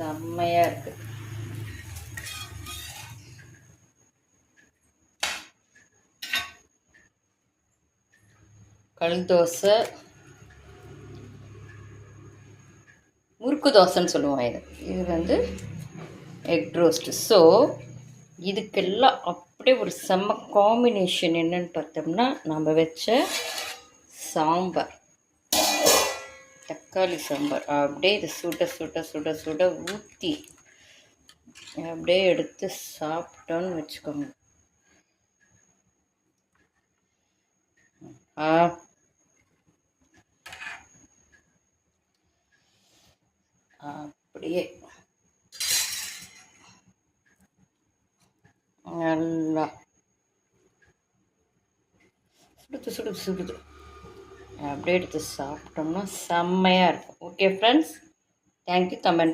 செம்மையாக இருக்குது. கல் தோசை, முறுக்கு தோசைன்னு சொல்லுவோம். இது வந்து எக் ரோஸ்ட்டு. ஸோ இதுக்கெல்லாம் அப்படியே ஒரு செம்ம காம்பினேஷன் என்னன்னு பார்த்தோம்னா, நம்ம வச்ச சாம்பார், தக்காளி சாம்பார். அப்படியே இது சுட சுட சுட சுட ஊற்றி அப்படியே எடுத்து சாப்பிட்டோன்னு வச்சுக்கோங்க. அப்படியே நல்லா சுடுது சுடுது சுடுது அப்படியே எடுத்து சாப்பிட்டோம்னா செம்மையாக இருக்கும். Okay friends, thank you. கமெண்ட்